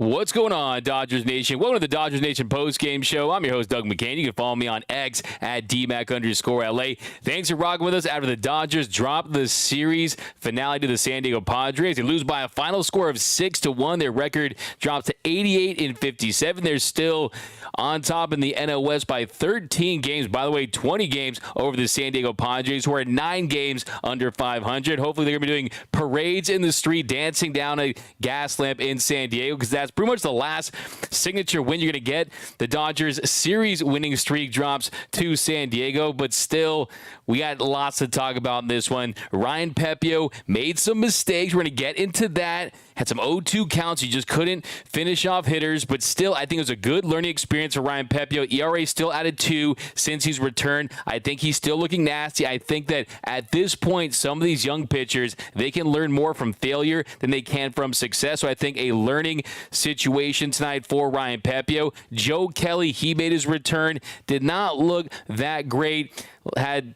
What's going on, Dodgers Nation? Welcome to the Dodgers Nation post-game show. I'm your host, Doug McCain. You can follow me on X at DMAC_LA. Thanks for rocking with us after the Dodgers dropped the series finale to the San Diego Padres. They lose by a final score of 6-1. Their record drops to 88-57. They're still on top in the NL West by 13 games. By the way, 20 games over the San Diego Padres, who are 9 games under 500. Hopefully, they're going to be doing parades in the street, dancing down a gas lamp in San Diego, because that's pretty much the last signature win you're going to get. The Dodgers series winning streak drops to San Diego, but still, we got lots to talk about in this one. Ryan Pepiot made some mistakes. We're going to get into that. Had some 0-2 counts. He just couldn't finish off hitters, but still, I think it was a good learning experience for Ryan Pepiot. ERA still at a 2 since he's returned. I think he's still looking nasty. I think that at this point, some of these young pitchers, they can learn more from failure than they can from success. So I think a learning situation tonight for Ryan Pepiot. Joe Kelly, he made his return. Did not look that great. Had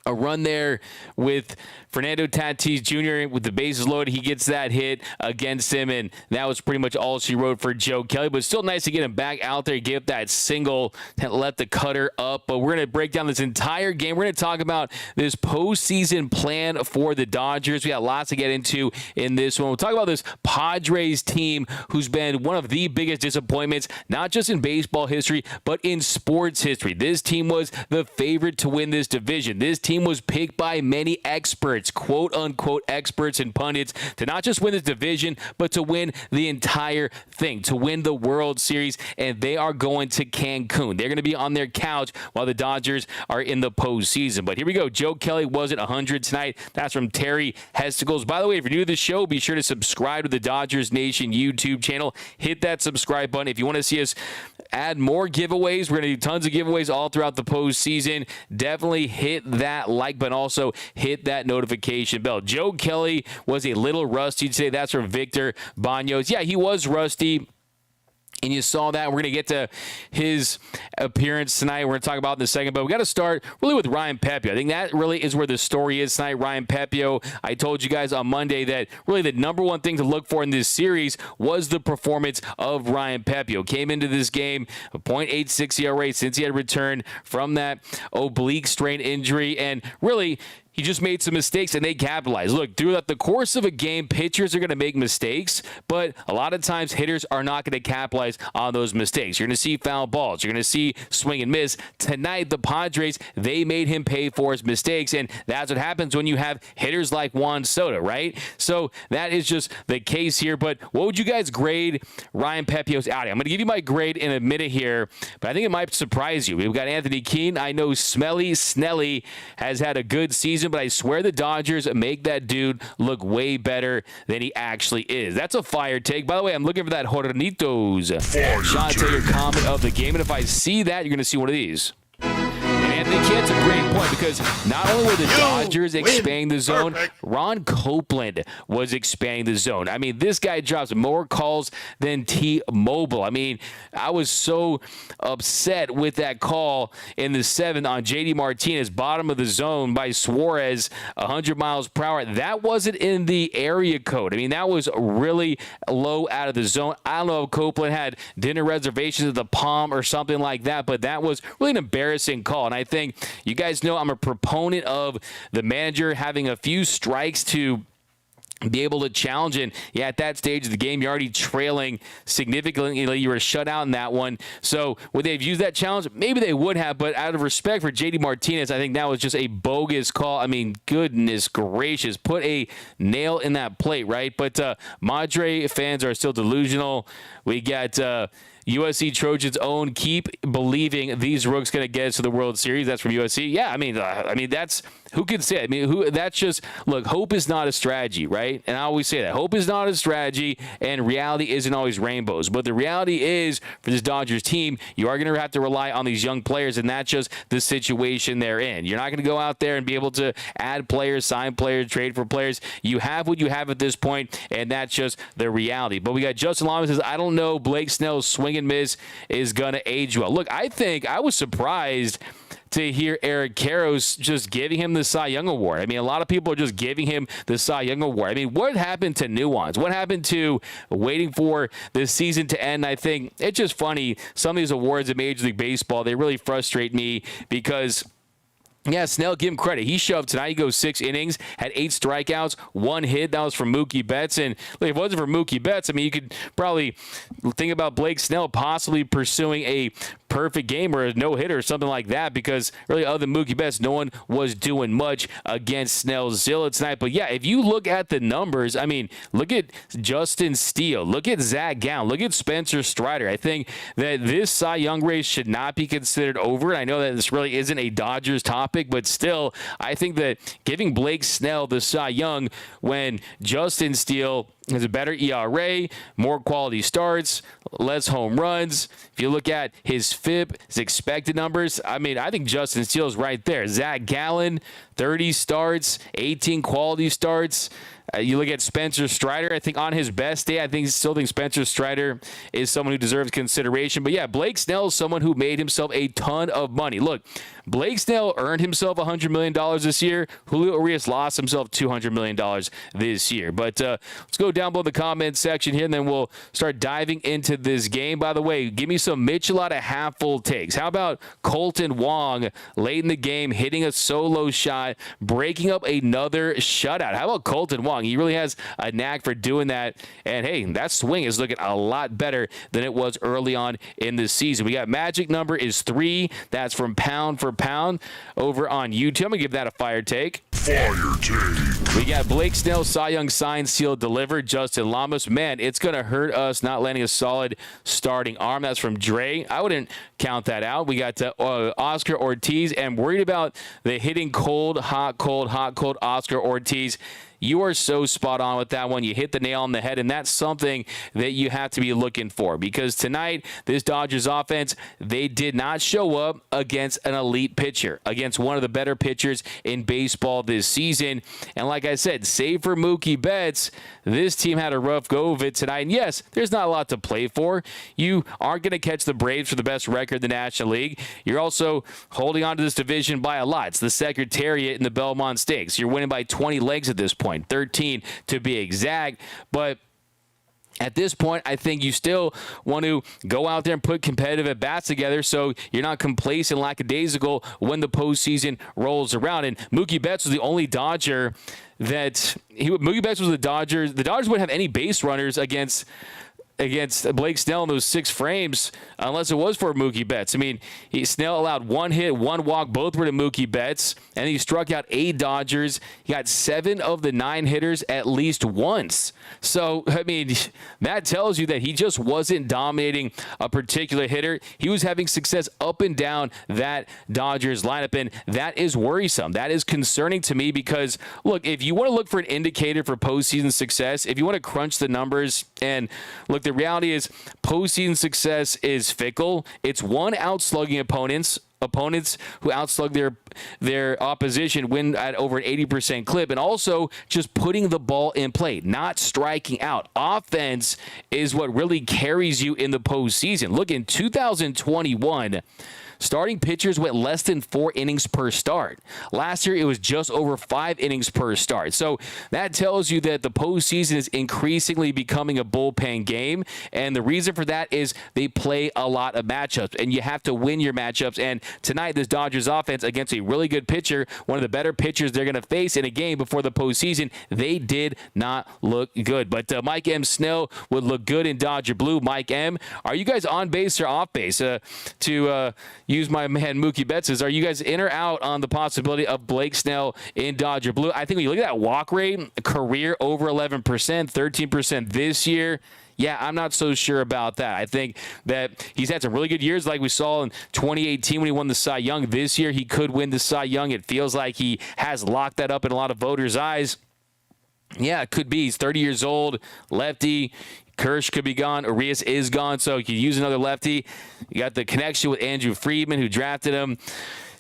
a run there with Fernando Tatis Jr. with the bases loaded. He gets that hit against him, and that was pretty much all she wrote for Joe Kelly. But still nice to get him back out there, give that single, and let the cutter up. But we're going to break down this entire game. We're going to talk about this postseason plan for the Dodgers. We got lots to get into in this one. We'll talk about this Padres team, who's been one of the biggest disappointments, not just in baseball history, but in sports history. This team was the favorite to win this division. This team was picked by many experts, quote-unquote experts and pundits, to not just win this division, but to win the entire thing, to win the World Series, and they are going to Cancun. They're going to be on their couch while the Dodgers are in the postseason. But here we go. Joe Kelly was at 100 tonight. That's from Terry Hesticles. By the way, if you're new to the show, be sure to subscribe to the Dodgers Nation YouTube channel. Hit that subscribe button. If you want to see us add more giveaways, we're going to do tons of giveaways all throughout the postseason. Definitely hit that like button. Also, hit that notification bell. Joe Kelly was a little rusty today. That's from Victor Banos. Yeah, he was rusty, and you saw that. We're going to get to his appearance tonight. We're going to talk about it in a second, but we got to start really with Ryan Pepiot. I think that really is where the story is tonight. Ryan Pepiot, I told you guys on Monday that really the number one thing to look for in this series was the performance of Ryan Pepiot. Came into this game a .86 ERA since he had returned from that oblique strain injury, and really, he just made some mistakes, and they capitalized. Look, throughout the course of a game, pitchers are going to make mistakes, but a lot of times hitters are not going to capitalize on those mistakes. You're going to see foul balls. You're going to see swing and miss. Tonight, the Padres, they made him pay for his mistakes, and that's what happens when you have hitters like Juan Soto, right? So that is just the case here, but what would you guys grade Ryan Pepiot's outing? I'm going to give you my grade in a minute here, but I think it might surprise you. We've got Anthony Keene. I know Snelly has had a good season, but I swear the Dodgers make that dude look way better than he actually is. That's a fire take. By the way, I'm looking for that Hornitos shot to your comment of the game, and if I see that, you're going to see one of these. And Anthony Keane's a great point, because not only were the Dodgers expanding the zone, Ron Copeland was expanding the zone. I mean, this guy drops more calls than T-Mobile. I mean, I was so upset with that call in the 7th on J.D. Martinez, bottom of the zone by Suarez, 100 miles per hour. That wasn't in the area code. I mean, that was really low out of the zone. I don't know if Copeland had dinner reservations at the Palm or something like that, but that was really an embarrassing call. And I think you guys know I'm a proponent of the manager having a few strikes to be able to challenge. And yeah, at that stage of the game, you're already trailing significantly. You were shut out in that one. So would they have used that challenge? Maybe they would have, but out of respect for J.D. Martinez, I think that was just a bogus call. I mean, goodness gracious, put a nail in that plate, right? But Madre fans are still delusional. We got USC Trojans' own, keep believing these rooks going to get us to the World Series. That's from USC. Yeah, I mean that's, who can say it? I mean, that's just, look, hope is not a strategy, right? And I always say that. Hope is not a strategy, and reality isn't always rainbows. But the reality is, for this Dodgers team, you are going to have to rely on these young players, and that's just the situation they're in. You're not going to go out there and be able to add players, sign players, trade for players. You have what you have at this point, and that's just the reality. But we got Justin Lama says, I don't know, Blake Snell's swing and miss is going to age well. Look, I think I was surprised to hear Eric Karros just giving him the Cy Young Award. I mean, a lot of people are just giving him the Cy Young Award. I mean, what happened to nuance? What happened to waiting for this season to end? I think it's just funny. Some of these awards in Major League Baseball, they really frustrate me because yeah, Snell, give him credit. He shoved tonight. He goes 6 innings, had 8 strikeouts, 1 hit. That was from Mookie Betts. And look, if it wasn't for Mookie Betts, I mean, you could probably think about Blake Snell possibly pursuing a perfect game or a no-hitter or something like that, because really other than Mookie Betts, no one was doing much against Snell's Zilla tonight. But yeah, if you look at the numbers, I mean, look at Justin Steele, look at Zach Gallen, look at Spencer Strider. I think that this Cy Young race should not be considered over. And I know that this really isn't a Dodgers topic, but still, I think that giving Blake Snell the Cy Young when Justin Steele has a better ERA, more quality starts, less home runs. If you look at his FIP, his expected numbers, I mean, I think Justin Steele is right there. Zach Gallen, 30 starts, 18 quality starts. You look at Spencer Strider, I think on his best day, still think Spencer Strider is someone who deserves consideration. But yeah, Blake Snell is someone who made himself a ton of money. Look, Blake Snell earned himself $100 million this year. Julio Urias lost himself $200 million this year. But let's go down below the comment section here, and then we'll start diving into this game. By the way, give me some Michelada half-full takes. How about Kolten Wong late in the game hitting a solo shot, breaking up another shutout? How about Kolten Wong? He really has a knack for doing that. And, hey, that swing is looking a lot better than it was early on in the season. We got magic number is 3. That's from Pound for Pound over on YouTube. I'm going to give that a fire take. Fire take. We got Blake Snell, Cy Young signed, sealed, delivered. Justin Lamas. Man, it's going to hurt us not landing a solid starting arm. That's from Dre. I wouldn't count that out. We got Oscar Ortiz, and worried about the hitting cold, hot, cold Oscar Ortiz. You are so spot on with that one. You hit the nail on the head, and that's something that you have to be looking for, because tonight, this Dodgers offense, they did not show up against an elite pitcher, against one of the better pitchers in baseball this season. And like I said, save for Mookie Betts, this team had a rough go of it tonight. And yes, there's not a lot to play for. You aren't going to catch the Braves for the best record in the National League. You're also holding on to this division by a lot. It's the Secretariat in the Belmont Stakes. You're winning by 20 legs at this point. 13 to be exact. But at this point, I think you still want to go out there and put competitive at-bats together so you're not complacent, lackadaisical when the postseason rolls around. And Mookie Betts was the only Dodger Mookie Betts was the Dodgers. The Dodgers wouldn't have any base runners against Blake Snell in those 6 frames unless it was for Mookie Betts. I mean, Snell allowed 1 hit, 1 walk, both were to Mookie Betts, and he struck out 8 Dodgers. He got 7 of the 9 hitters at least once. So, I mean, that tells you that he just wasn't dominating a particular hitter. He was having success up and down that Dodgers lineup, and that is worrisome. That is concerning to me because, look, if you want to look for an indicator for postseason success, if you want to crunch the numbers, and look, the reality is postseason success is fickle. It's one, outslugging opponents who outslug their opposition win at over an 80% clip, and also just putting the ball in play, not striking out. Offense is what really carries you in the postseason. Look, in 2021, starting pitchers went less than 4 innings per start. Last year, it was just over 5 innings per start. So that tells you that the postseason is increasingly becoming a bullpen game. And the reason for that is they play a lot of matchups, and you have to win your matchups. And tonight, this Dodgers offense against a really good pitcher, one of the better pitchers they're going to face in a game before the postseason, they did not look good. But Mike M. Snell would look good in Dodger blue. Mike M., are you guys on base or off base? To use my man Mookie Betts, are you guys in or out on the possibility of Blake Snell in Dodger blue? I think when you look at that walk rate, career over 11%, 13% this year. Yeah, I'm not so sure about that. I think that he's had some really good years like we saw in 2018 when he won the Cy Young. This year, he could win the Cy Young. It feels like he has locked that up in a lot of voters' eyes. Yeah, it could be. He's 30 years old, lefty. Kirsch could be gone. Urias is gone, so you could use another lefty. You got the connection with Andrew Friedman, who drafted him.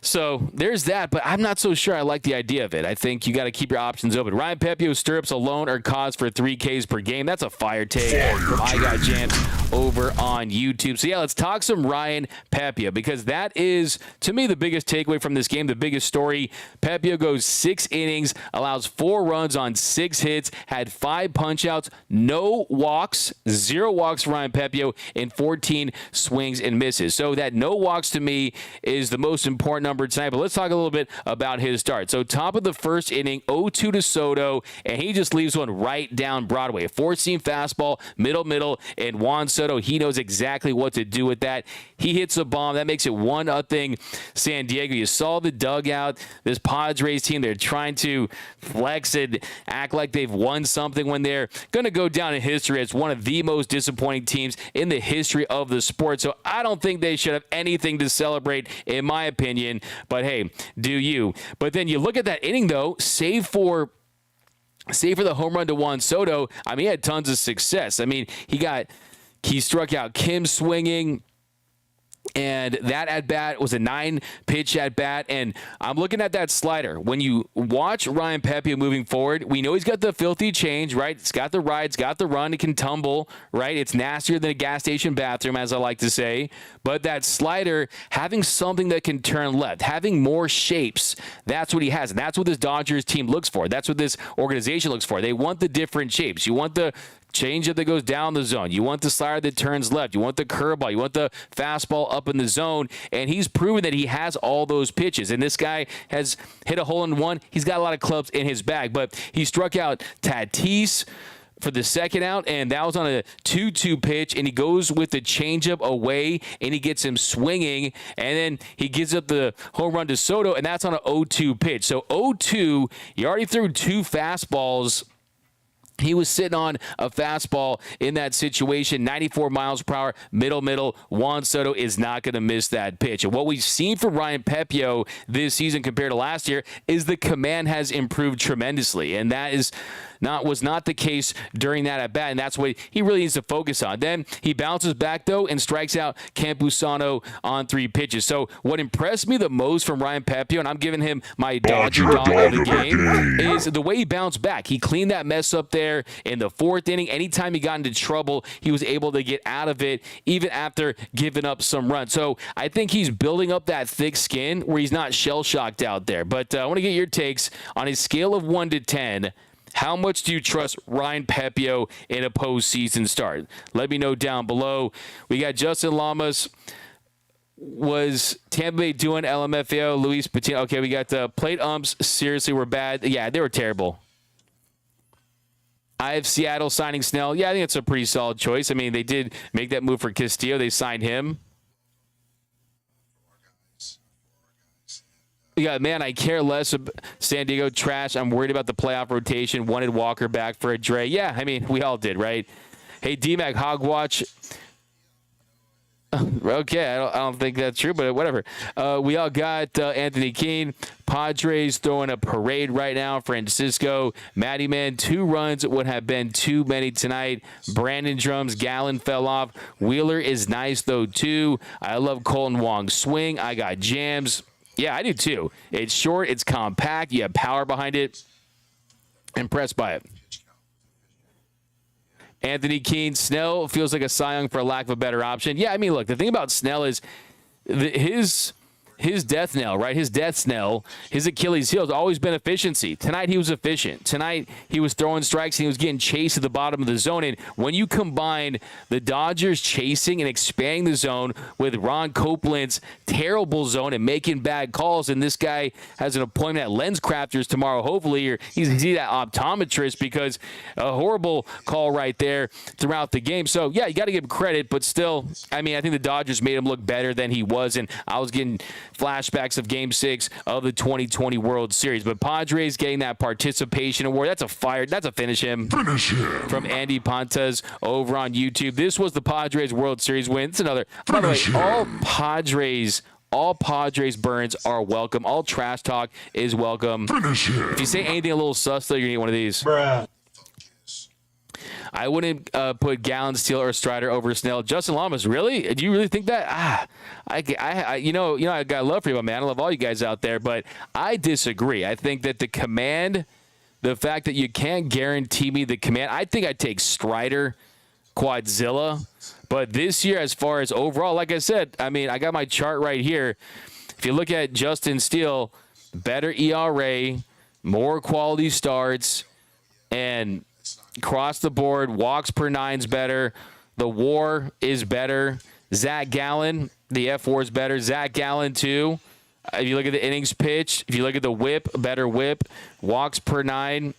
So there's that, but I'm not so sure I like the idea of it. I think you got to keep your options open. Ryan Pepiot stirrups alone are cause for 3 Ks per game. That's a fire take. I got jams over on YouTube. So yeah, let's talk some Ryan Pepiot, because that is, to me, the biggest takeaway from this game, the biggest story. Pepiot goes 6 innings, allows 4 runs on 6 hits, had 5 punch-outs, no walks, 0 walks for Ryan Pepiot, and 14 swings and misses. So that no walks to me is the most important number tonight. But let's talk a little bit about his start. So top of the first inning, 0-2 to Soto, and he just leaves one right down Broadway. A 4-seam fastball, middle, and Juan Soto, he knows exactly what to do with that. He hits a bomb. That makes it 1-0 San Diego. You saw the dugout. This Padres team, they're trying to flex and act like they've won something when they're going to go down in history as one of the most disappointing teams in the history of the sport. So I don't think they should have anything to celebrate, in my opinion. But hey, do you? But then you look at that inning, though, save for the home run to Juan Soto. I mean, he had tons of success. I mean, he struck out Kim swinging, and that at-bat was a 9-pitch at-bat, and I'm looking at that slider. When you watch Ryan Pepiot moving forward, we know he's got the filthy change, right? It's got the ride, it's got the run, it can tumble, right? It's nastier than a gas station bathroom, as I like to say. But that slider, having something that can turn left, having more shapes, that's what he has. And that's what this Dodgers team looks for. That's what this organization looks for. They want the different shapes. You want the changeup that goes down the zone. You want the slider that turns left. You want the curveball. You want the fastball up in the zone. And he's proven that he has all those pitches. And this guy has hit a hole-in-one. He's got a lot of clubs in his bag. But he struck out Tatis for the second out, and that was on a 2-2 pitch, and he goes with the changeup away, and he gets him swinging, and then he gives up the home run to Soto, and that's on a 0-2 pitch. So 0-2, you already threw 2 fastballs. He was sitting on a fastball in that situation, 94 miles per hour, middle. Juan Soto is not going to miss that pitch. And what we've seen from Ryan Pepiot this season compared to last year is the command has improved tremendously. And that was not the case during that at bat, and that's what he really needs to focus on. Then he bounces back, though, and strikes out Campusano on 3 pitches. So what impressed me the most from Ryan Pepiot, and I'm giving him my Dodger dog of the game, is the way he bounced back. He cleaned that mess up there in the 4th inning. Anytime he got into trouble, he was able to get out of it, even after giving up some runs. So I think he's building up that thick skin where he's not shell-shocked out there. But I want to get your takes on his scale of 1 to 10. How much do you trust Ryan Pepiot in a postseason start? Let me know down below. We got Justin Lamas. Was Tampa Bay doing LMFAO? Luis Patino. Okay, we got the plate umps. Seriously, were bad. Yeah, they were terrible. I have Seattle signing Snell. Yeah, I think it's a pretty solid choice. I mean, they did make that move for Castillo. They signed him. Yeah, man, I care less about San Diego trash. I'm worried about the playoff rotation. Wanted Walker back for a Dre. Yeah, I mean, we all did, right? Hey, D-Mac, Hogwatch. Okay, I don't think that's true, but whatever. We all got Anthony Keene. Padres throwing a parade right now. Francisco, Matty Man, 2 runs would have been too many tonight. Brandon Drums, Gallon fell off. Wheeler is nice, though, too. I love Kolten Wong swing. I got jams. Yeah, I do too. It's short, it's compact, you have power behind it. Impressed by it. Anthony Keene, Snell feels like a Cy Young for lack of a better option. Yeah, I mean, look, the thing about Snell is his death knell, right? His death knell, his Achilles heel has always been efficiency. Tonight he was efficient. Tonight he was throwing strikes and he was getting chased at the bottom of the zone. And when you combine the Dodgers chasing and expanding the zone with Ron Copeland's terrible zone and making bad calls, and this guy has an appointment at Lens Crafters tomorrow, hopefully, or he's that optometrist, because a horrible call right there throughout the game. So, yeah, you got to give him credit, but still, I mean, I think the Dodgers made him look better than he was, and I was getting flashbacks of Game 6 of the 2020 World Series. But Padres getting that participation award, that's a finish him. From Andy Pontes over on YouTube. This was the Padres World Series win. It's another. By the way, all Padres burns are welcome. All trash talk is welcome. If you say anything a little sus, though, you're going to get one of these. Bruh. I wouldn't put Gallen, Steele, or Strider over Snell. Justin Lamas, really? Do you really think that? I got love for you, my man. I love all you guys out there, but I disagree. I think that the command, the fact that you can't guarantee me the command, I think I'd take Strider, Quadzilla. But this year, as far as overall, like I said, I mean, I got my chart right here. If you look at Justin Steele, better ERA, more quality starts, and across the board, walks per nine's better. The WAR is better. Zach Gallen, the F4 is better. Zach Gallen, too. If you look at the innings pitched, if you look at the whip, better whip. Walks per nine.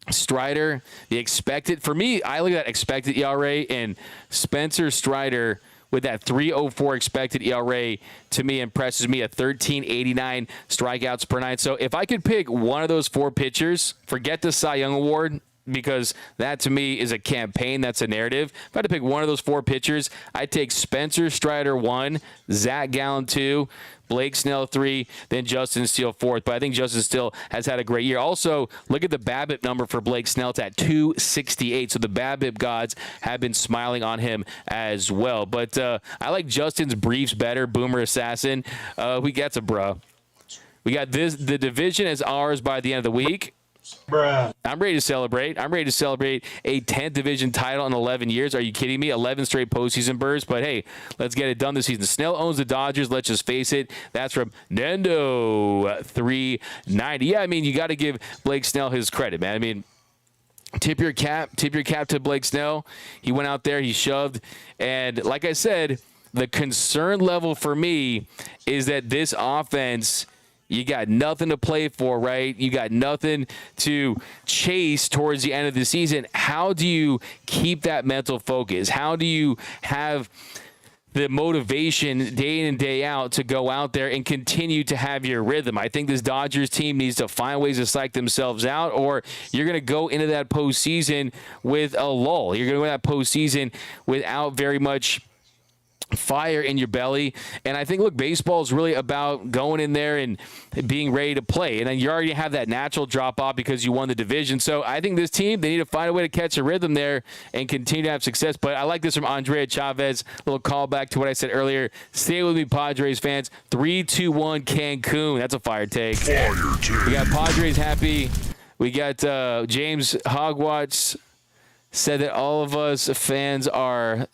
Strider, the expected. For me, I look at that expected ERA, and Spencer Strider with that 3.04 expected ERA, to me, impresses me at 13.89 strikeouts per nine. So if I could pick one of those four pitchers, forget the Cy Young Award, because that to me is a campaign, that's a narrative. If I had to pick one of those four pitchers, I'd take Spencer Strider 1, Zach Gallen 2, Blake Snell 3, then Justin Steele 4th. But I think Justin Steele has had a great year. Also, look at the BABIP number for Blake Snell. It's at 268. So the BABIP gods have been smiling on him as well. But I like Justin's briefs better. Boomer Assassin. We got some, bro. We got this. The division is ours by the end of the week. Bruh. I'm ready to celebrate. I'm ready to celebrate a 10th division title in 11 years. Are you kidding me? 11 straight postseason berths. But, hey, let's get it done this season. Snell owns the Dodgers. Let's just face it. That's from Nando 390. Yeah, I mean, you got to give Blake Snell his credit, man. I mean, tip your cap to Blake Snell. He went out there. He shoved. And, like I said, the concern level for me is that this offense – you got nothing to play for, right? You got nothing to chase towards the end of the season. How do you keep that mental focus? How do you have the motivation day in and day out to go out there and continue to have your rhythm? I think this Dodgers team needs to find ways to psych themselves out, or you're going to go into that postseason with a lull. You're going to go into that postseason without very much fire in your belly. And I think, look, baseball is really about going in there and being ready to play. And then you already have that natural drop off because you won the division. So I think this team, they need to find a way to catch a rhythm there and continue to have success. But I like this from Andrea Chavez. A little callback to what I said earlier. Stay with me, Padres fans. 3-2-1 Cancun. That's a fire take. We got Padres happy. We got James Hogwatch said that all of us fans are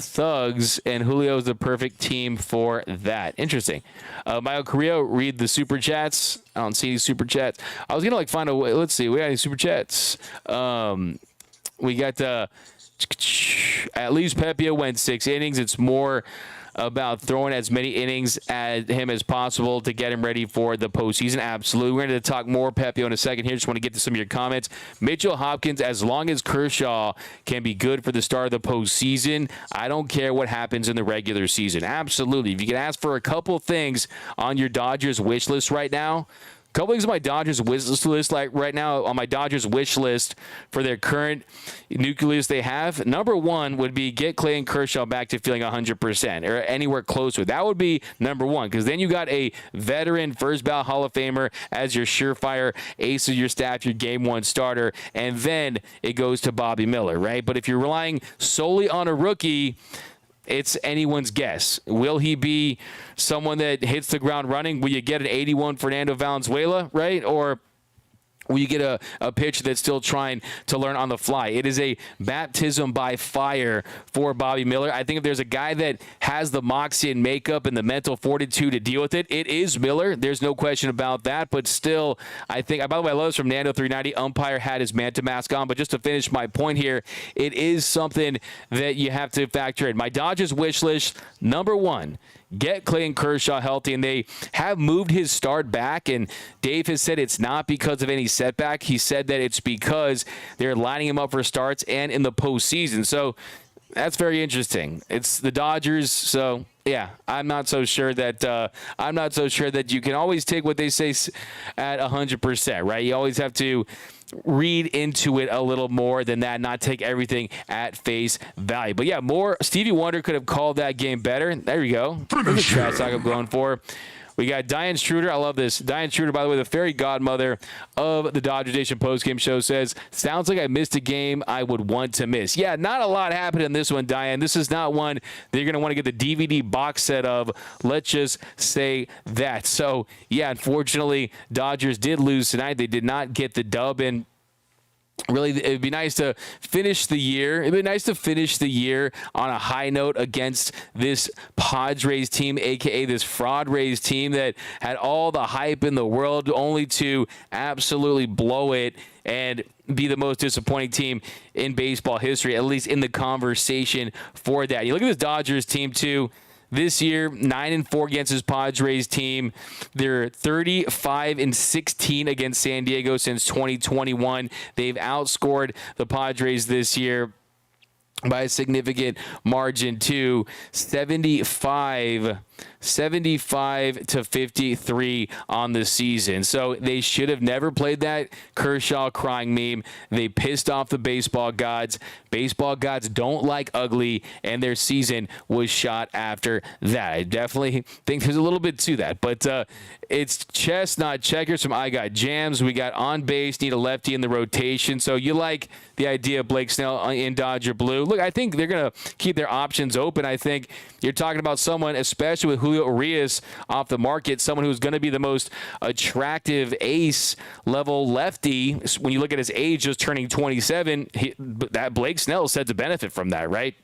thugs, and Julio's the perfect team for that. Interesting. Mayo Carrillo, read the super chats. I don't see any super chats. I was gonna find a way. Let's see. We got any super chats? We got at least Pepiot went 6 innings. It's more about throwing as many innings at him as possible to get him ready for the postseason. Absolutely. We're going to talk more Pepiot in a second here. Just want to get to some of your comments. Mitchell Hopkins, as long as Kershaw can be good for the start of the postseason, I don't care what happens in the regular season. Absolutely. If you can ask for a couple things on your Dodgers wish list right now, a couple things on my Dodgers wish list, like right now on my Dodgers wish list for their current nucleus they have. Number one would be get Clayton Kershaw back to feeling 100% or anywhere close to it. That would be number one, because then you got a veteran first ballot Hall of Famer as your surefire ace of your staff, your game one starter, and then it goes to Bobby Miller, right? But if you're relying solely on a rookie, it's anyone's guess. Will he be someone that hits the ground running? Will you get an 81 Fernando Valenzuela, right? Or will you get a pitcher that's still trying to learn on the fly? It is a baptism by fire for Bobby Miller. I think if there's a guy that has the moxie and makeup and the mental fortitude to deal with it, it is Miller. There's no question about that. But still, I think, by the way, I love this from Nando 390. Umpire had his Manta mask on. But just to finish my point here, it is something that you have to factor in. My Dodgers wish list, number one, get Clayton Kershaw healthy, and they have moved his start back, and Dave has said it's not because of any setback. He said that it's because they're lining him up for starts and in the postseason. So that's very interesting. It's the Dodgers, so yeah, I'm not so sure that you can always take what they say at 100%, right? You always have to read into it a little more than that, not take everything at face value. But yeah, more Stevie Wonder could have called that game better. There you go. There's a trash talk I'm going for. We got Diane Struder. I love this. Diane Struder, by the way, the fairy godmother of the Dodgers Nation postgame show, says, sounds like I missed a game I would want to miss. Yeah, not a lot happened in this one, Diane. This is not one that you're going to want to get the DVD box set of. Let's just say that. So, yeah, unfortunately, Dodgers did lose tonight. They did not get the dub, and really, it'd be nice to finish the year. It'd be nice to finish the year on a high note against this Padres team, a.k.a. this fraud Rays team that had all the hype in the world, only to absolutely blow it and be the most disappointing team in baseball history, at least in the conversation for that. You look at this Dodgers team, too. This year, 9-4 against his Padres team. They're 35-16 against San Diego since 2021. They've outscored the Padres this year by a significant margin to 75 to 53 on the season. So they should have never played that Kershaw crying meme. They pissed off the baseball gods. Baseball gods don't like ugly, and their season was shot after that. I definitely think there's a little bit to that, but it's chess, not checkers from I Got Jams. We got on base, need a lefty in the rotation. So you like the idea of Blake Snell in Dodger blue. Look, I think they're going to keep their options open. I think you're talking about someone, especially with Julio Urias off the market, someone who's going to be the most attractive ace-level lefty. When you look at his age, just turning 27, that Blake Snell is said to benefit from that, right?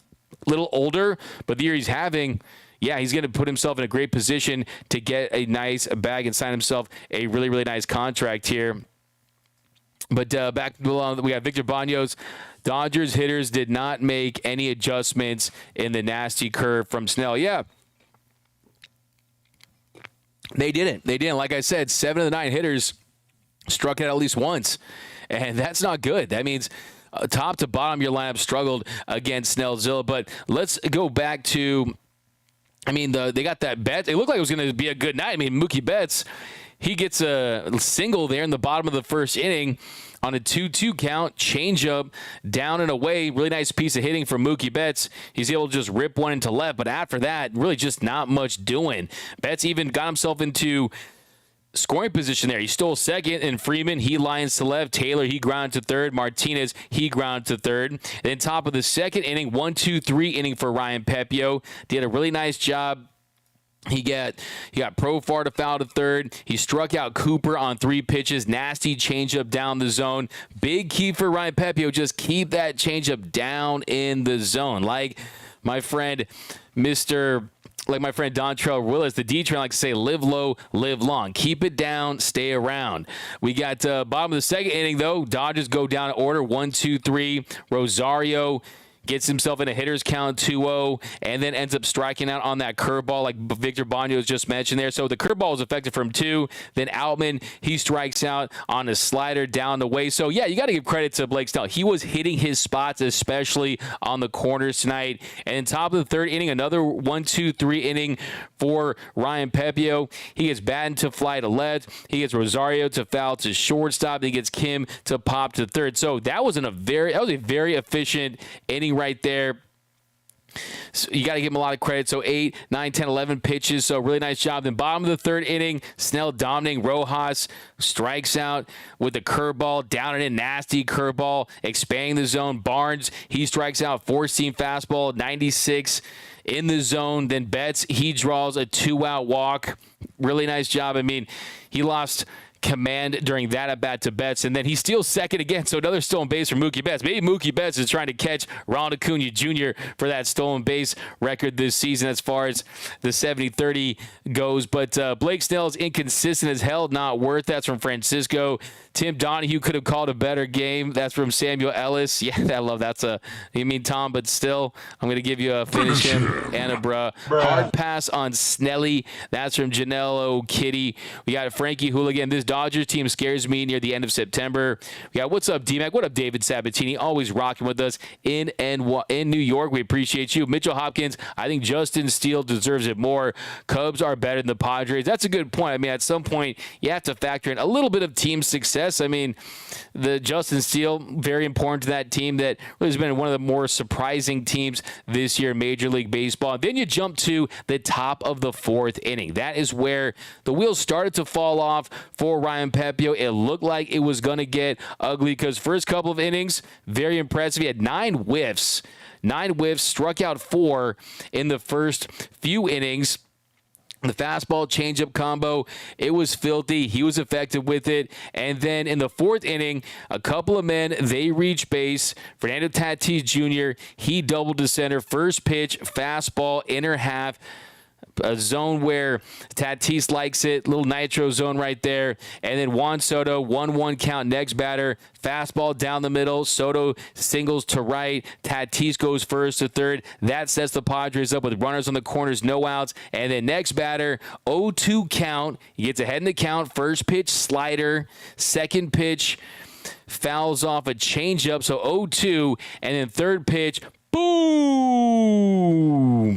A little older, but the year he's having, yeah, he's going to put himself in a great position to get a nice bag and sign himself a really, really nice contract here. But back below, we got Victor Baños. Dodgers hitters did not make any adjustments in the nasty curve from Snell. Yeah, they didn't. Like I said, 7 of the 9 hitters struck out at least once, and that's not good. That means top to bottom, your lineup struggled against Snellzilla. But let's go back to, they got that bet. It looked like it was going to be a good night. Mookie Betts, he gets a single there in the bottom of the first inning on a 2-2 count, changeup, down and away. Really nice piece of hitting from Mookie Betts. He's able to just rip one into left, but after that, really just not much doing. Betts even got himself into scoring position there. He stole second, and Freeman, he lines to left. Taylor, he grounded to third. Martinez, he grounded to third. And then top of the second inning, 1-2-3 inning for Ryan Pepiot. Did a really nice job. He got Profar to foul to third. He struck out Cooper on 3 pitches. Nasty changeup down the zone. Big key for Ryan Pepiot. Just keep that changeup down in the zone. Like my friend Dontrell Willis, the D-Train likes to say, live low, live long. Keep it down, stay around. We got bottom of the second inning, though. Dodgers go down in order, 1-2-3. Rosario gets himself in a hitter's count 2-0, and then ends up striking out on that curveball like Victor Baños just mentioned there. So the curveball was effective from 2. Then Outman, he strikes out on a slider down the way. So, yeah, you got to give credit to Blake Snell. He was hitting his spots, especially on the corners tonight. And in top of the third inning, another 1-2-3 inning for Ryan Pepiot. He gets Batten to fly to left. He gets Rosario to foul to shortstop. He gets Kim to pop to third. So that was a very efficient inning right there. So you got to give him a lot of credit. So 8, 9, 10, 11 pitches. So really nice job. Then bottom of the third inning, Snell dominating. Rojas strikes out with the curveball, down and in, nasty curveball, expanding the zone. Barnes, he strikes out, 4-seam fastball, 96 in the zone. Then Betts, he draws a 2-out walk. Really nice job. He lost command during that at bat to Betts, and then he steals second again, so another stolen base for Mookie Betts. Maybe Mookie Betts is trying to catch Ronald Acuna Jr. for that stolen base record this season as far as the 70-30 goes, but Blake Snell is inconsistent as hell, not worth. That's from Francisco. Tim Donahue could have called a better game. That's from Samuel Ellis. Yeah, I love that's Tom, but still, I'm going to give you a finish him and a bruh. Hard pass on Snelly. That's from Janello Kitty. We got Frankie Hooligan. This Dodgers team scares me near the end of September. We got what's up, D-Mac? What up, David Sabatini? Always rocking with us in New York. We appreciate you. Mitchell Hopkins, I think Justin Steele deserves it more. Cubs are better than the Padres. That's a good point. At some point, you have to factor in a little bit of team success. success. I mean, the Justin Steele, very important to that team that really has been one of the more surprising teams this year in Major League Baseball. Then you jump to the top of the fourth inning. That is where the wheels started to fall off for Ryan Pepiot. It looked like it was going to get ugly because first couple of innings, very impressive. He had 9 whiffs, struck out 4 in the first few innings. The fastball changeup combo, it was filthy. He was effective with it. And then in the fourth inning, a couple of men, they reached base. Fernando Tatis Jr., he doubled to center. First pitch, fastball, inner half. A zone where Tatis likes it, little nitro zone right there. And then Juan Soto, 1-1 count, next batter, fastball down the middle. Soto singles to right. Tatis goes first to third. That sets the Padres up with runners on the corners, no outs. And then next batter, 0-2 count. He gets ahead in the count. First pitch, slider. Second pitch, fouls off a changeup, so 0-2. And then third pitch, boom!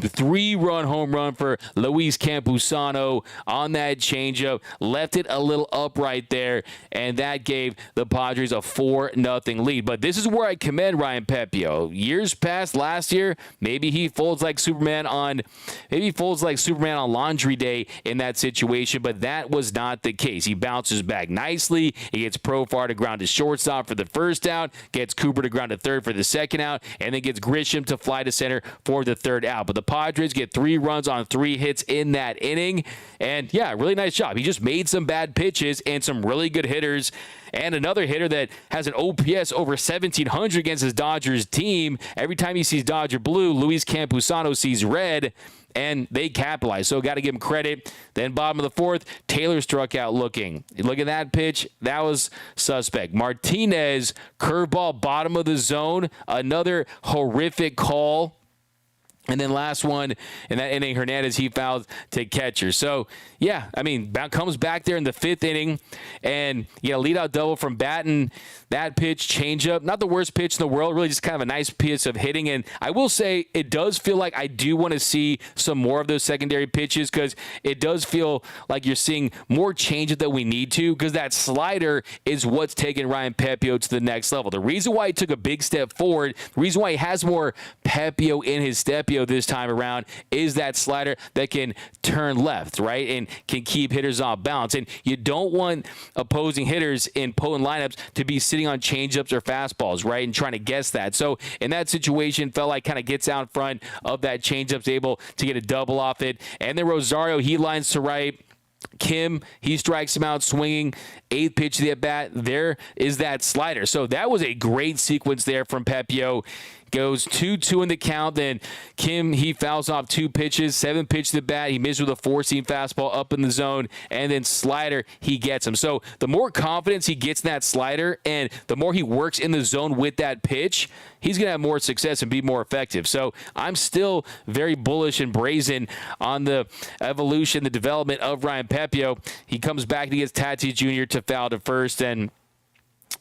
3-run home run for Luis Campusano on that changeup. Left it a little upright there, and that gave the Padres a 4-0 lead. But this is where I commend Ryan Pepiot. Years past, last year, maybe he folds like Superman on Laundry Day in that situation, but that was not the case. He bounces back nicely. He gets Profar to ground to shortstop for the first out, gets Cooper to ground to third for the second out, and then gets Grisham to fly to center for the third out. But the Padres get 3 runs on 3 hits in that inning. And yeah, really nice job. He just made some bad pitches and some really good hitters. And another hitter that has an OPS over 1,700 against his Dodgers team. Every time he sees Dodger blue, Luis Campusano sees red, and they capitalize. So got to give him credit. Then bottom of the fourth, Taylor struck out looking. Look at that pitch. That was suspect. Martinez, curveball, bottom of the zone. Another horrific call. And then last one in that inning, Hernandez, he fouled to catcher. So, yeah, I mean, comes back there in the 5th inning, and you got a leadout double from Batten. That pitch, changeup, not the worst pitch in the world, really just kind of a nice piece of hitting. And I will say it does feel like I do want to see some more of those secondary pitches because it does feel like you're seeing more changeup that we need to because that slider is what's taking Ryan Pepiot to the next level. The reason why he took a big step forward, the reason why he has more Pepiot in his stepio this time around is that slider that can turn left, right, and can keep hitters off balance. And you don't want opposing hitters in potent lineups to be sitting on changeups or fastballs, right, and trying to guess that. So in that situation, felt like kind of gets out in front of that changeup, able to get a double off it. And then Rosario, he lines to right. Kim, he strikes him out swinging. 8th pitch of the at-bat. There is that slider. So that was a great sequence there from Pepiot. Goes 2-2 in the count. Then Kim, he fouls off 2 pitches. 7th pitch to the bat. He misses with a 4-seam fastball up in the zone. And then slider, he gets him. So the more confidence he gets in that slider and the more he works in the zone with that pitch, he's going to have more success and be more effective. So I'm still very bullish and brazen on the evolution, the development of Ryan Pepiot. He comes back and he gets Tatis Jr. to foul to first, and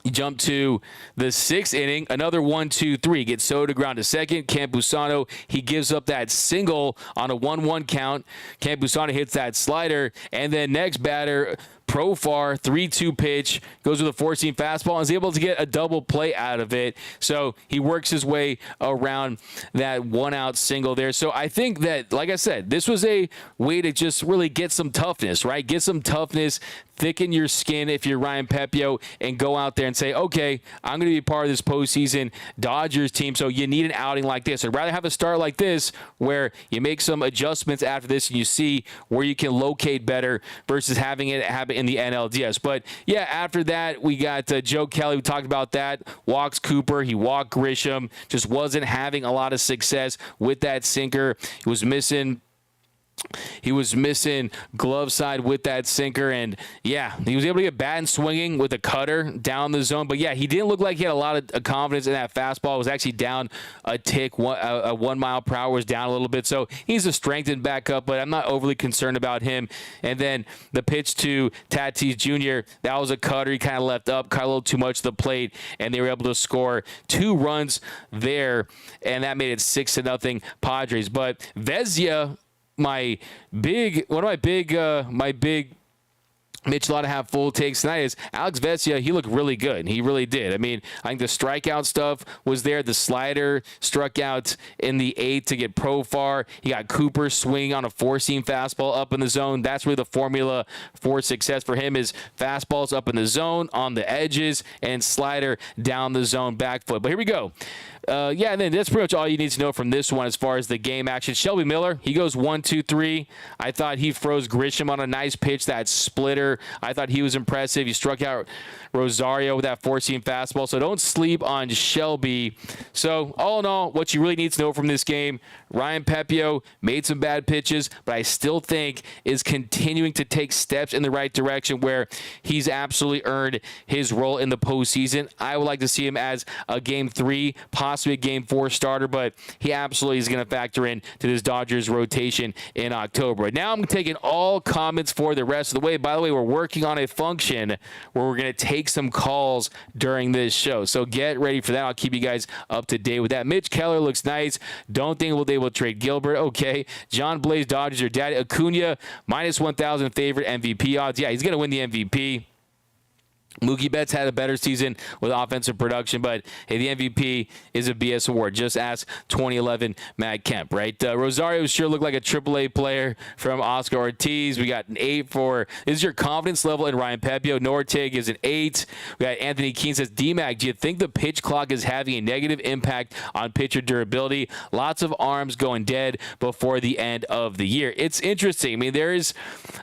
you jump to the 6th inning, another 1-2-3. Gets Soto to ground to second. Campusano, he gives up that single on a 1-1 count. Campusano hits that slider, and then next batter, Profar, 3-2 pitch, goes with a 4-seam fastball and is able to get a double play out of it. So he works his way around that 1-out single there. So I think that, like I said, this was a way to just really get some toughness, right? Get some toughness, thicken your skin if you're Ryan Pepiot, and go out there and say, okay, I'm going to be part of this postseason Dodgers team, so you need an outing like this. I'd rather have a start like this where you make some adjustments after this and you see where you can locate better versus having it happen in the NLDS. But, yeah, after that, we got Joe Kelly. We talked about that. Walks Cooper. He walked Grisham. Just wasn't having a lot of success with that sinker. He was missing glove side with that sinker, and yeah, he was able to get batting swinging with a cutter down the zone. But yeah, he didn't look like he had a lot of confidence in that fastball. It was actually down a tick. 1 mile per hour was down a little bit, so he's a strengthened back up, but I'm not overly concerned about him. And then the pitch to Tatis Jr., that was a cutter. He kind of left up, caught a little too much to the plate, and they were able to score 2 runs there, and that made it 6-0 Padres. But Vezina, my big Mitch, a lot of have full takes tonight is Alex Vesia. He looked really good. He really did. I mean, I think the strikeout stuff was there. The slider struck out in the 8th to get Profar. He got Cooper swing on a 4-seam fastball up in the zone. That's really the formula for success for him is fastballs up in the zone, on the edges, and slider down the zone back foot. But here we go. Yeah, and then that's pretty much all you need to know from this one as far as the game action. Shelby Miller, he goes 1-2-3. I thought he froze Grisham on a nice pitch, that splitter. I thought he was impressive. He struck out Rosario with that 4-seam fastball. So don't sleep on Shelby. So all in all, what you really need to know from this game, Ryan Pepiot made some bad pitches, but I still think is continuing to take steps in the right direction where he's absolutely earned his role in the postseason. I would like to see him as a Game 3, possibly a Game 4 starter, but he absolutely is going to factor in to this Dodgers rotation in October. But now I'm taking all comments for the rest of the way. By the way, we're working on a function where we're going to take some calls during this show. So get ready for that. I'll keep you guys up to date with that. Mitch Keller looks nice. Don't think we'll be able to trade Gilbert. Okay. John Blaze, Dodgers, your daddy. Acuna, minus 1,000 favorite MVP odds. Yeah, he's going to win the MVP. Mookie Betts had a better season with offensive production, but hey, the MVP is a BS award. Just ask 2011 Matt Kemp, right? Rosario sure looked like a AAA player from Oscar Ortiz. We got an 8 for, this is your confidence level in Ryan Pepiot. Nortig is an 8. We got Anthony Keene says, D-Mac, do you think the pitch clock is having a negative impact on pitcher durability? Lots of arms going dead before the end of the year. It's interesting. I mean, there is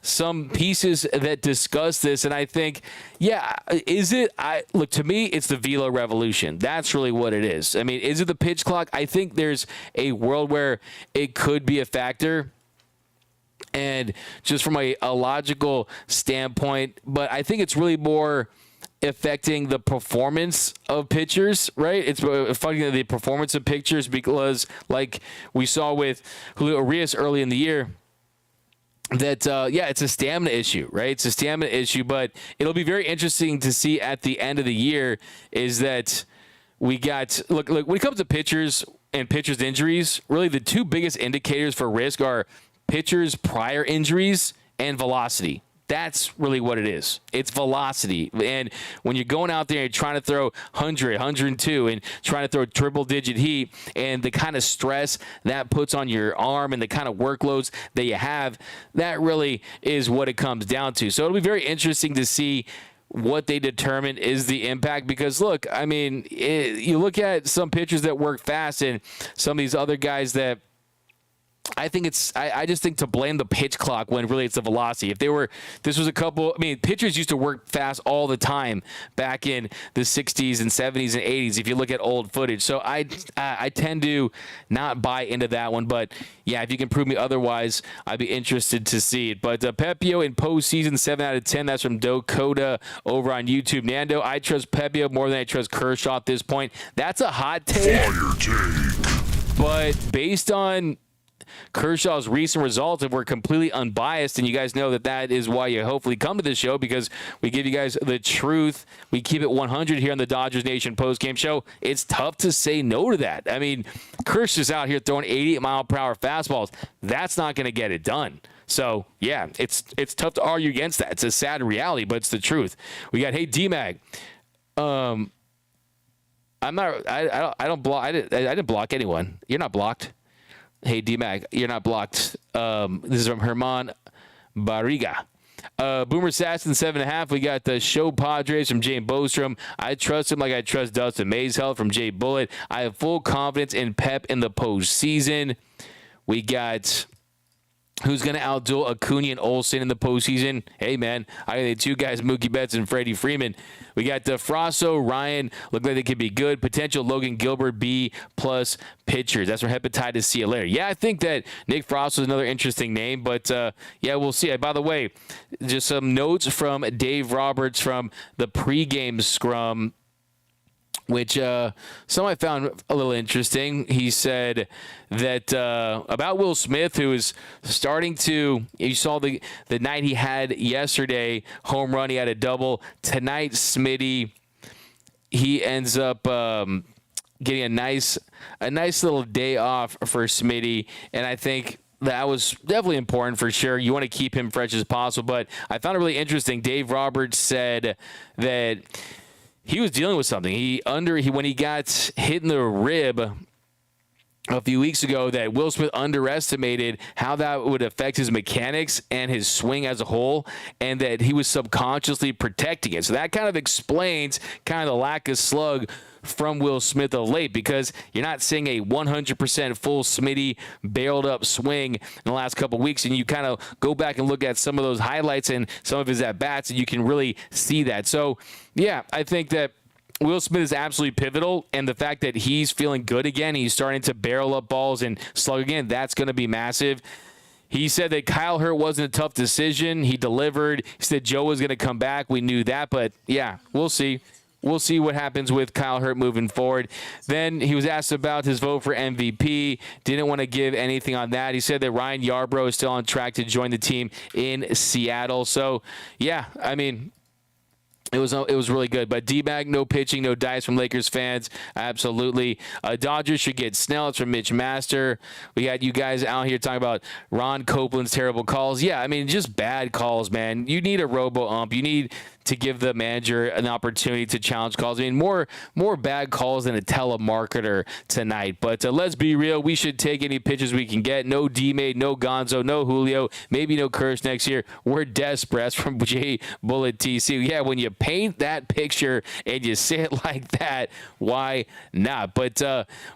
some pieces that discuss this, and I think, yeah, is it? Look, to me, it's the velo revolution. That's really what it is. I mean, is it the pitch clock? I think there's a world where it could be a factor. And just from a logical standpoint, but I think it's really more affecting the performance of pitchers, right? It's affecting the performance of pitchers because, like we saw with Julio Urias early in the year, that, yeah, it's a stamina issue, right? It's a stamina issue, but it'll be very interesting to see at the end of the year is that we got, look, when it comes to pitchers and pitchers' injuries, really the two biggest indicators for risk are pitchers' prior injuries and velocity. That's really what it is. It's velocity. And when you're going out there and trying to throw 100, 102, and trying to throw triple-digit heat, and the kind of stress that puts on your arm and the kind of workloads that you have, that really is what it comes down to. So it'll be very interesting to see what they determine is the impact because, look, I mean, you look at some pitchers that work fast and some of these other guys that I think I just think to blame the pitch clock when really it's the velocity. If this was a couple, I mean, pitchers used to work fast all the time back in the 60s and 70s and 80s if you look at old footage. So I tend to not buy into that one. But, yeah, if you can prove me otherwise, I'd be interested to see it. But Pepiot in postseason, 7 out of 10. That's from Dakota over on YouTube. Nando, I trust Pepiot more than I trust Kershaw at this point. That's a hot take. Fire take. But based on Kershaw's recent results, if we're completely unbiased, and you guys know that is why you hopefully come to this show, because we give you guys the truth. We keep it 100 here on the Dodgers Nation postgame show. It's tough to say no to that. I mean, Kershaw's out here throwing 88-mile-per-hour fastballs. That's not going to get it done. So, yeah, it's tough to argue against that. It's a sad reality, but it's the truth. We got, hey, D-Mag. I didn't block anyone. You're not blocked. Hey, D-Mac, you're not blocked. This is from Herman Barriga. Boomer Sasson, 7.5. We got the Show Padres from Jane Bostrom. I trust him like I trust Dustin Mayshealth from Jay Bullitt. I have full confidence in Pep in the postseason. We got who's going to outduel Acuna and Olsen in the postseason. Hey, man, I got the two guys, Mookie Betts and Freddie Freeman. We got Frasso, Ryan, look like they could be good. Potential Logan Gilbert, B+ pitchers. That's from Hepatitis C. Later. Yeah, I think that Nick Frasso is another interesting name, but yeah, we'll see. By the way, just some notes from Dave Roberts from the pregame scrum, which some I found a little interesting. He said that about Will Smith, who is starting to, you saw the night he had yesterday, home run, he had a double. Tonight, Smitty, he ends up getting a nice little day off for Smitty, and I think that was definitely important for sure. You want to keep him fresh as possible. But I found it really interesting. Dave Roberts said that he was dealing with something. When he got hit in the rib a few weeks ago, that Will Smith underestimated how that would affect his mechanics and his swing as a whole, and that he was subconsciously protecting it. So that kind of explains kind of the lack of slug from Will Smith of late, because you're not seeing a 100% full Smitty barreled up swing in the last couple of weeks, and you kind of go back and look at some of those highlights and some of his at-bats, and you can really see that. So, yeah, I think that Will Smith is absolutely pivotal, and the fact that he's feeling good again, he's starting to barrel up balls and slug again, that's going to be massive. He said that Kyle Hurt wasn't a tough decision. He delivered. He said Joe was going to come back. We knew that, but, yeah, we'll see. We'll see what happens with Kyle Hurt moving forward. Then he was asked about his vote for MVP. Didn't want to give anything on that. He said that Ryan Yarbrough is still on track to join the team in Seattle. So, yeah, I mean, it was really good. But D-Bag, no pitching, no dice from Lakers fans. Absolutely. Dodgers should get Snell. It's from Mitch Master. We got you guys out here talking about Ron Copeland's terrible calls. Yeah, I mean, just bad calls, man. You need a robo-ump. You need to give the manager an opportunity to challenge calls. I mean, more bad calls than a telemarketer tonight. But let's be real. We should take any pitches we can get. No D-Made, no Gonzo, no Julio, maybe no Kersh next year. We're desperate. From J Bullet TC. Yeah, when you paint that picture and you say it like that, why not? But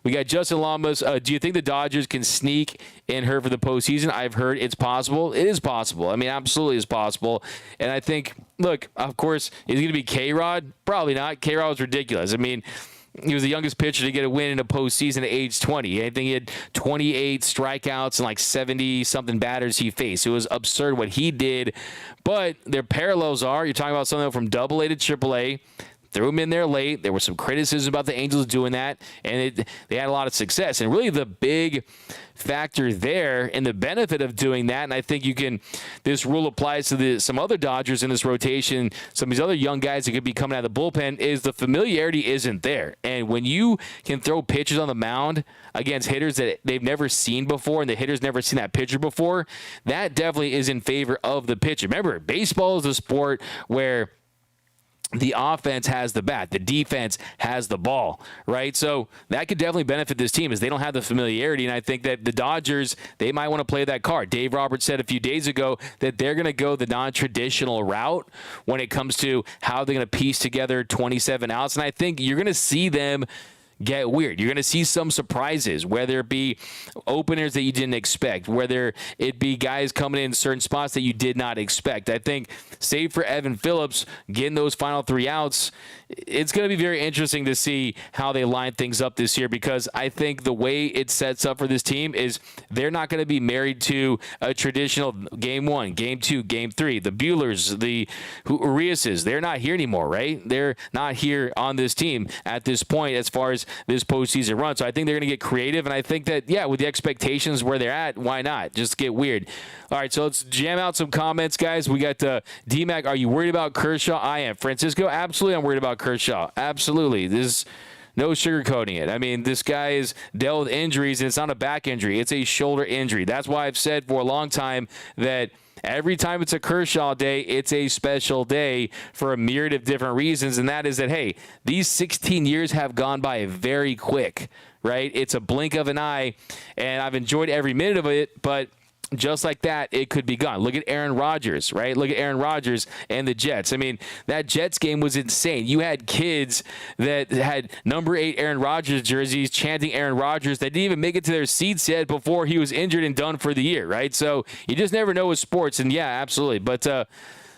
we got Justin Lamas. Do you think the Dodgers can sneak in her for the postseason? I've heard it's possible. It is possible. I mean, absolutely is possible. And I think, look, of course, is it going to be K-Rod? Probably not. K-Rod was ridiculous. I mean, he was the youngest pitcher to get a win in a postseason at age 20. I think he had 28 strikeouts and like 70-something batters he faced. It was absurd what he did. But their parallels are, you're talking about something from AA to AAA. Threw him in there late. There was some criticism about the Angels doing that, and they had a lot of success. And really the big factor there and the benefit of doing that, and I think this rule applies to some other Dodgers in this rotation, some of these other young guys that could be coming out of the bullpen, is the familiarity isn't there. And when you can throw pitches on the mound against hitters that they've never seen before and the hitter's never seen that pitcher before, that definitely is in favor of the pitcher. Remember, baseball is a sport where the offense has the bat, the defense has the ball, right? So that could definitely benefit this team, as they don't have the familiarity, and I think that the Dodgers, they might want to play that card. Dave Roberts said a few days ago that they're going to go the non-traditional route when it comes to how they're going to piece together 27 outs, and I think you're going to see them get weird. You're going to see some surprises, whether it be openers that you didn't expect, whether it be guys coming in certain spots that you did not expect. I think, save for Evan Phillips getting those final 3 outs, it's going to be very interesting to see how they line things up this year, because I think the way it sets up for this team is they're not going to be married to a traditional game 1, game 2, game 3. The Buehlers, the Uriases, they're not here anymore, right? They're not here on this team at this point as far as this postseason run. So I think they're going to get creative, and I think that, yeah, with the expectations where they're at, why not? Just get weird. All right, so let's jam out some comments, guys. We got D-Mac, are you worried about Kershaw? I am. Francisco, absolutely I'm worried about Kershaw. Absolutely. This is no sugarcoating it. I mean, this guy is dealt with injuries, and it's not a back injury. It's a shoulder injury. That's why I've said for a long time that every time it's a Kershaw day, it's a special day for a myriad of different reasons, and that is that, hey, these 16 years have gone by very quick, right? It's a blink of an eye, and I've enjoyed every minute of it, but just like that, it could be gone. Look at Aaron Rodgers, right? Look at Aaron Rodgers and the Jets. I mean, that Jets game was insane. You had kids that had number 8 Aaron Rodgers jerseys chanting Aaron Rodgers. They didn't even make it to their seats yet before he was injured and done for the year, right? So you just never know with sports, and yeah, absolutely. But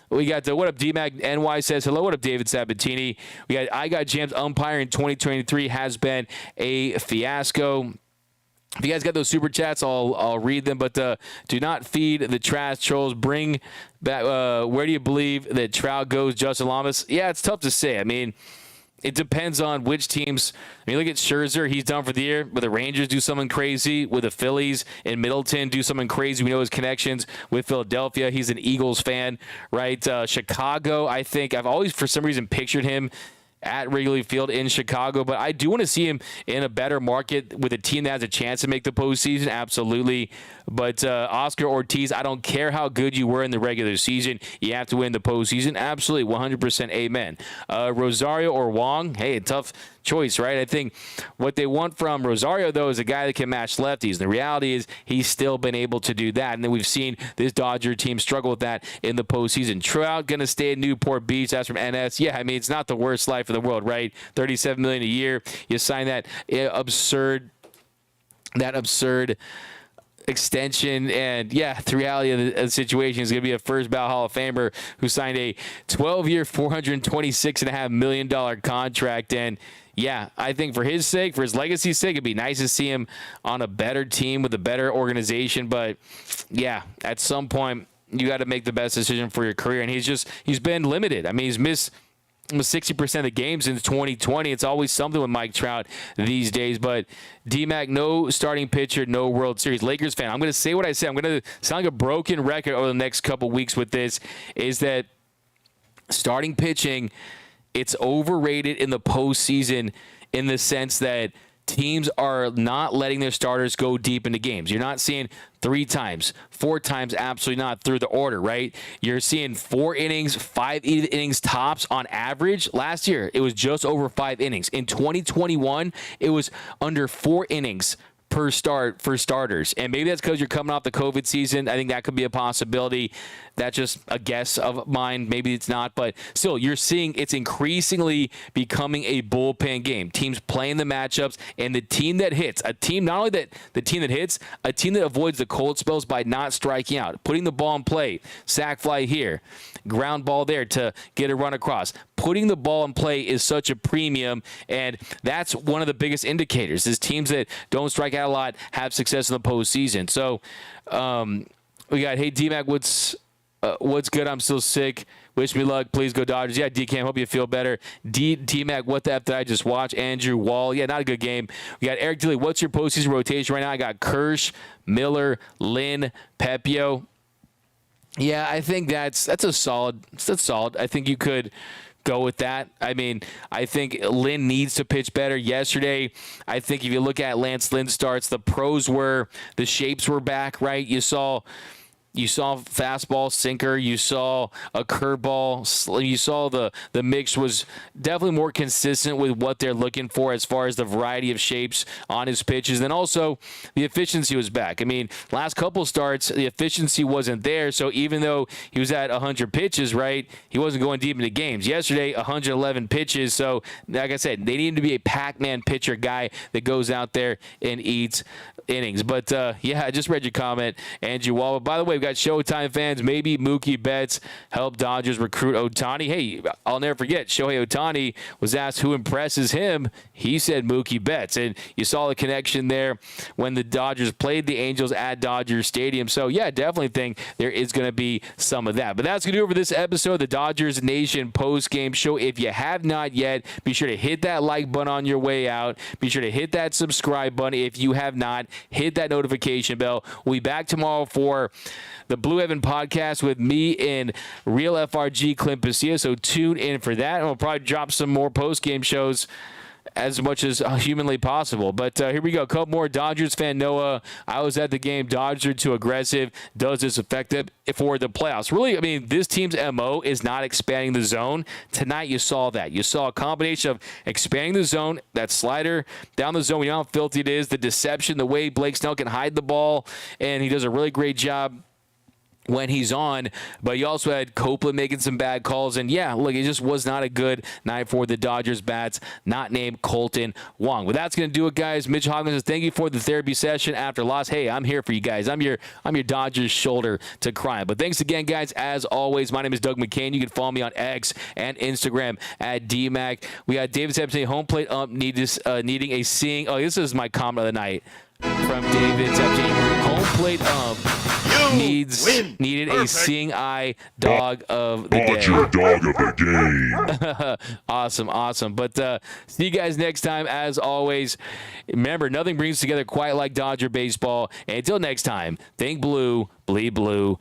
we got what up, D-Mac NY says, hello, what up, David Sabatini? We got I Got Jammed umpire in 2023 has been a fiasco. If you guys got those super chats, I'll read them, but do not feed the trash trolls. Bring back, where do you believe that Trout goes, Justin Lamas? Yeah, it's tough to say. I mean, it depends on which teams. I mean, look at Scherzer. He's done for the year. But the Rangers do something crazy. With the Phillies and Middleton do something crazy. We know his connections with Philadelphia. He's an Eagles fan, right? Chicago, I think. I've always, for some reason, pictured him at Wrigley Field in Chicago, but I do want to see him in a better market with a team that has a chance to make the postseason, absolutely. But Oscar Ortiz, I don't care how good you were in the regular season, you have to win the postseason, absolutely, 100% amen. Rosario or Wong, hey, a tough choice, right? I think what they want from Rosario, though, is a guy that can match lefties. The reality is he's still been able to do that, and then we've seen this Dodger team struggle with that in the postseason. Trout going to stay in Newport Beach. That's from NS. Yeah, I mean, it's not the worst life in the world, right? $37 million a year. You sign that absurd extension, and yeah, the reality of the situation is going to be a first ballot Hall of Famer who signed a 12-year, $426.5 million contract. And yeah, I think for his sake, for his legacy's sake, it'd be nice to see him on a better team with a better organization. But yeah, at some point, you got to make the best decision for your career. And he's been limited. I mean, he's missed almost 60% of the games since 2020. It's always something with Mike Trout these days. But D-Mac, no starting pitcher, no World Series. Lakers fan, I'm going to say what I said. I'm going to sound like a broken record over the next couple weeks with this, is that starting pitching, it's overrated in the postseason in the sense that teams are not letting their starters go deep into games. You're not seeing 3 times, 4 times, absolutely not through the order, right? You're seeing 4 innings, 5 innings tops on average. Last year, it was just over 5 innings. In 2021, it was under 4 innings per start for starters. And maybe that's because you're coming off the COVID season. I think that could be a possibility. That's just a guess of mine. Maybe it's not. But still, you're seeing it's increasingly becoming a bullpen game. Teams playing the matchups, and the team that hits, a team, not only that the team that hits, a team that avoids the cold spells by not striking out, putting the ball in play, sac fly here, ground ball there to get a run across. Putting the ball in play is such a premium, and that's one of the biggest indicators is teams that don't strike out a lot have success in the postseason. So we got, hey, D-Mac, what's good? I'm still sick. Wish me luck. Please go Dodgers. Yeah, D-Cam, hope you feel better. D-Mac, what the F did I just watch? Andrew Wall. Yeah, not a good game. We got Eric Dilly. What's your postseason rotation right now? I got Kirsch, Miller, Lynn, Pepiot. Yeah, I think that's a solid. That's solid. I think you could go with that. I mean, I think Lynn needs to pitch better. Yesterday, I think if you look at Lance Lynn starts, the shapes were back, right? You saw fastball, sinker. You saw a curveball. You saw the mix was definitely more consistent with what they're looking for as far as the variety of shapes on his pitches. Then also the efficiency was back. I mean, last couple starts, the efficiency wasn't there. So even though he was at 100 pitches, right, he wasn't going deep into games. Yesterday, 111 pitches. So like I said, they need to be a Pac-Man pitcher guy that goes out there and eats innings. But yeah, I just read your comment, Andrew Wall. By the way, we've got Showtime fans. Maybe Mookie Betts help Dodgers recruit Ohtani. Hey, I'll never forget, Shohei Ohtani was asked who impresses him. He said Mookie Betts. And you saw the connection there when the Dodgers played the Angels at Dodger Stadium. So yeah, definitely think there is going to be some of that. But that's going to do it for this episode of the Dodgers Nation post-game show. If you have not yet, be sure to hit that like button on your way out. Be sure to hit that subscribe button if you have not. Hit that notification bell. We'll be back tomorrow for the Blue Heaven podcast with me and Real FRG Clint Pepiot. So tune in for that. And we'll probably drop some more post-game shows as much as humanly possible. But here we go. A couple more. Dodgers fan Noah. I was at the game. Dodgers are too aggressive. Does this affect them for the playoffs? Really, I mean, this team's MO is not expanding the zone. Tonight, you saw that. You saw a combination of expanding the zone, that slider down the zone. You know how filthy it is, the deception, the way Blake Snell can hide the ball, and he does a really great job when he's on. But you also had Copeland making some bad calls. And yeah, look, it just was not a good night for the Dodgers bats, not named Kolten Wong. But that's going to do it, guys. Mitch Hoggins says, thank you for the therapy session after loss. Hey, I'm here for you guys. I'm your Dodgers shoulder to cry on. But thanks again, guys. As always, my name is Doug McCain. You can follow me on X and Instagram at DMAC. We got David Septon, home plate up, needing a seeing. Oh, this is my comment of the night from David Septon. Home plate up. Needed a seeing eye dog of the day. Dog of the game. Awesome. But see you guys next time. As always, remember, nothing brings together quite like Dodger baseball. And until next time, think blue, bleed blue,